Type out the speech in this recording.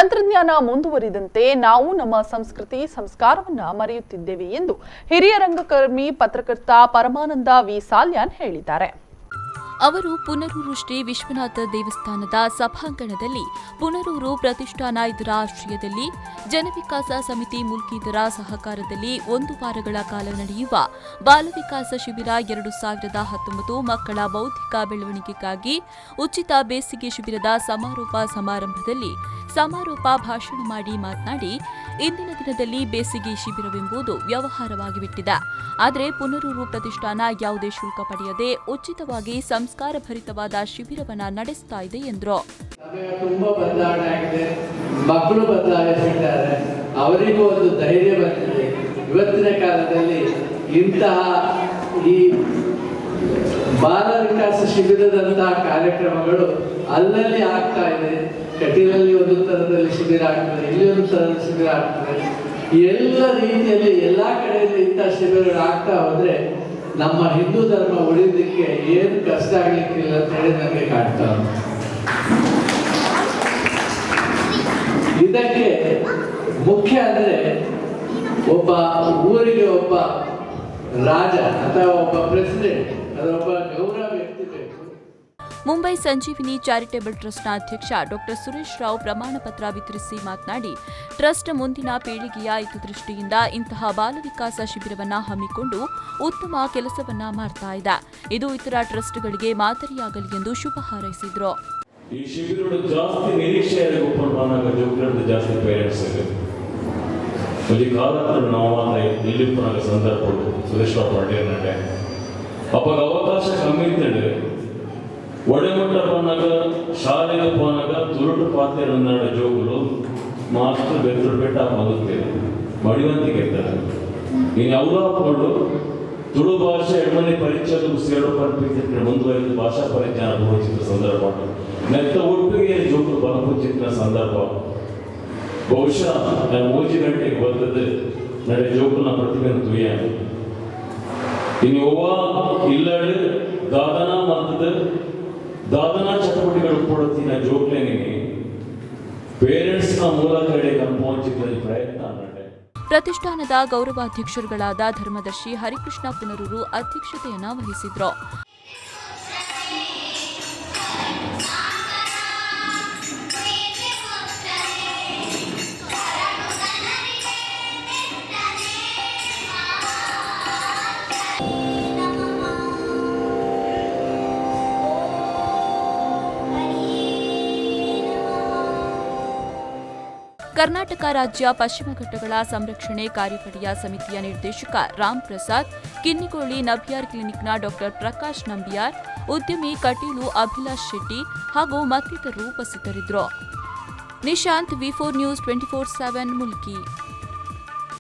ತಂತ್ರಜ್ಞಾನ ಮುಂದುವರಿದಂತೆ ನಾವು ನಮ್ಮ ಸಂಸ್ಕೃತಿ ಸಂಸ್ಕಾರವನ್ನ ಮರೆಯುತ್ತಿದ್ದೇವೆ ಎಂದು ಹಿರಿಯ ರಂಗಕರ್ಮಿ ಪತ್ರಕರ್ತ ಪರಮಾನಂದ ವಿ ಸಾಲ್ಯಾನ್ ಹೇಳಿದ್ದಾರೆ. ಅವರು ಪುನರೂರು ಶ್ರೀ ವಿಶ್ವನಾಥ ದೇವಸ್ಥಾನದ ಸಭಾಂಗಣದಲ್ಲಿ ಪುನರೂರು ಪ್ರತಿಷ್ಠಾನ ಇದರ ಆಶ್ರಯದಲ್ಲಿ ಜನವಿಕಾಸ ಸಮಿತಿ ಮುಲ್ಕಿದರ ಸಹಕಾರದಲ್ಲಿ 1 ವಾರಗಳ ಕಾಲ ನಡೆಯುವ ಬಾಲವಿಕಾಸ ಶಿಬಿರ 2019 ಮಕ್ಕಳ ಬೌದ್ಧಿಕ ಬೆಳವಣಿಗೆಗಾಗಿ ಉಚಿತ ಬೇಸಿಗೆ ಶಿಬಿರದ ಸಮಾರೋಪ ಸಮಾರಂಭದಲ್ಲಿ ಸಮಾರೋಪ ಭಾಷಣ ಮಾಡಿ ಮಾತನಾಡಿ, ಇಂದಿನ ದಿನದಲ್ಲಿ ಬೇಸಿಗೆ ಶಿಬಿರವೆಂಬುದು ವ್ಯವಹಾರವಾಗಿ ಬಿಟ್ಟಿದೆ. ಆದರೆ ಪುನರೂರು ಪ್ರತಿಷ್ಠಾನ ಯಾವುದೇ ಶುಲ್ಕ ಪಡೆಯದೆ ಉಚಿತವಾಗಿ ಸಂಸ್ಕಾರ ಭರಿತವಾದ ಶಿಬಿರವನ್ನ ನಡೆಸ್ತಾ ಇದೆ ಎಂದರು. ತುಂಬಾ ಬದಲಾವಣೆ ಆಗಿದೆ, ಮಕ್ಕಳು ಬದಲಾಯಿಸಿದ್ದಾರೆ, ಅವರಿಗೂ ಒಂದು ಧೈರ್ಯ ಬಂದಿದೆ. ಇವತ್ತಿನ ಕಾಲದಲ್ಲಿ ಇಂತಹ ಈ ಬಾಲ ವಿಕಾಸ ಶಿಬಿರದಂತಹ ಕಾರ್ಯಕ್ರಮಗಳು ಅಲ್ಲಲ್ಲಿ ಆಗ್ತಾ ಇದೆ. ಕಟೀಲಲ್ಲಿ ಒಂದು ತರದಲ್ಲಿ ಶಿಬಿರ ಆಗ್ತದೆ, ಇಲ್ಲಿ ಒಂದು ತರದ ಶಿಬಿರ ಆಗ್ತದೆ. ಎಲ್ಲ ರೀತಿಯಲ್ಲಿ ಎಲ್ಲ ಕಡೆಯಲ್ಲಿ ಇಂಥ ಶಿಬಿರಗಳು ಆಗ್ತಾ ಹೋದ್ರೆ ನಮ್ಮ ಹಿಂದೂ ಧರ್ಮ ಉಳಿಲಿಕ್ಕೆ ಏನು ಕಷ್ಟ ಆಗ್ಲಿಕ್ಕಿಲ್ಲ ಅಂತ ಹೇಳಿ ನನಗೆ ಕಾಣ್ತಾ. ಇದಕ್ಕೆ ಮುಖ್ಯ ಅಂದ್ರೆ ಒಬ್ಬ ಊರಿಗೆ ಒಬ್ಬ ರಾಜ ಅಥವಾ ಒಬ್ಬ ಪ್ರೆಸಿಡೆಂಟ್ ಅಥವಾ ಒಬ್ಬ ಗೌರವ ವ್ಯಕ್ತಿ ಬೇಕು. ಮುಂಬೈ ಸಂಜೀವಿನಿ ಚಾರಿಟೇಬಲ್ ಟ್ರಸ್ಟ್ನ ಅಧ್ಯಕ್ಷ ಡಾ ಸುರೇಶ್ ರಾವ್ ಪ್ರಮಾಣ ಪತ್ರ ವಿತರಿಸಿ ಮಾತನಾಡಿ, ಟ್ರಸ್ಟ್ ಮುಂದಿನ ಪೀಳಿಗೆಯ ಹಿತದೃಷ್ಟಿಯಿಂದ ಇಂತಹ ಬಾಲವಿಕಾಸ ಶಿಬಿರವನ್ನ ಹಮ್ಮಿಕೊಂಡು ಉತ್ತಮ ಕೆಲಸವನ್ನ ಮಾಡ್ತಾ ಇದೆ. ಇದು ಇತರ ಟ್ರಸ್ಟ್ಗಳಿಗೆ ಮಾದರಿಯಾಗಲಿ ಎಂದು ಶುಭ ಹಾರೈಸಿದರು. ಈ ಶಿಬಿರಗಳು ಜಾಸ್ತಿ ನಿರೀಕ್ಷೆ ಜಾಸ್ತಿ ಪೇರೆಂಟ್ಸ್ ಒಂದು ಕಾಲ ನಾವು ಇಲ್ಲಿ ಸಂದರ್ಭ ಸುರೇಶ್ ರಾವ್ ಪಡೆಯೇ ಅವಾಗ ಅವಕಾಶ ಕಮ್ಮಿ ಇದ್ದಂಡೆ ಒಡೆಮಟ್ಟ ಪೋನಾಗ ಶಾಲೆಗೆ ಪೋನಾಗ ತುರುಟು ಪಾತ್ರೆ ಜೋಗುಲು ಮಾಸ್ಟರ್ ಬೆತ್ತರು ಬೆಟ್ಟ ಮಗುತ್ತೇವೆ ಮಡಿವಂತಿಗೆ ಇರ್ತಾರೆ. ಇನ್ನು ಅವ್ರು ಹಾಕೊಂಡು ತುಳು ಭಾಷೆ ಎಡಮನೆ ಪರಿಚಯ ಸೇಡು ಪಂಪಿಸಿದ್ರೆ ಮುಂದುವರೆದು ಭಾಷಾ ಪರಿಜ್ಞಾನ ಬೋಧಿಸಿದ ಸಂದರ್ಭ ನೆತ್ತ ಒಟ್ಟಿಗೆ ಜೋಗುಲು ಬಲಪುಚ್ಚಿನ ಸಂದರ್ಭ ಬಹುಶಃ ಮೂಜಿ ಗಂಟೆಗೆ ಬಂದದ್ದು ನಡೆ ಜೋಗುಲ್ನ ಪ್ರತಿಭೆಯನ್ನು ತುಯ್ಯ ಇನ್ನು ಇಲ್ಲಡು ದಾದನ ಮತ್ತದ ದಾದನಾ ಚಟುವಟಿಕೆಗಳು ಕೊಡುತ್ತಿನ ಜೋಗ್ಲೇನಿಗೆ ಪೇರೆಂಟ್ಸ್ನ ಮೂಲಕ ಪਹੁಂಚಿದ ಪ್ರಯತ್ನ ನಡೆದಿದೆ. ಪ್ರತಿಷ್ಠಾನದ ಗೌರವಾಧ್ಯಕ್ಷರುಗಳಾದ ಧರ್ಮದರ್ಶಿ ಹರಿಕೃಷ್ಣ ಪುನರೂರು ಅಧ್ಯಕ್ಷತೆಯನ್ನು ವಹಿಸಿದ್ರು. ಕರ್ನಾಟಕ ರಾಜ್ಯ ಪಶ್ಚಿಮ ಘಟ್ಟಗಳ ಸಂರಕ್ಷಣೆ ಕಾರ್ಯಪಡೆಯ ಸಮಿತಿಯ ನಿರ್ದೇಶಕ ರಾಮ್ ಪ್ರಸಾದ್, ಕಿನ್ನಿಗೋಳಿ ನಬ್ಯಾರ್ ಕ್ಲಿನಿಕ್ನ ಡಾ ಪ್ರಕಾಶ್ ನಂಬಿಯಾರ್, ಉದ್ಯಮಿ ಕಟೀಲು ಅಭಿಲಾಷ್ ಶೆಟ್ಟಿ ಹಾಗೂ ಮತ್ತಿತರರು ಉಪಸ್ಥಿತರಿದ್ದರು. ನಿಶಾಂತ್, ವಿ4 ನ್ಯೂಸ್ 24/7 ಮುಲ್ಕಿ.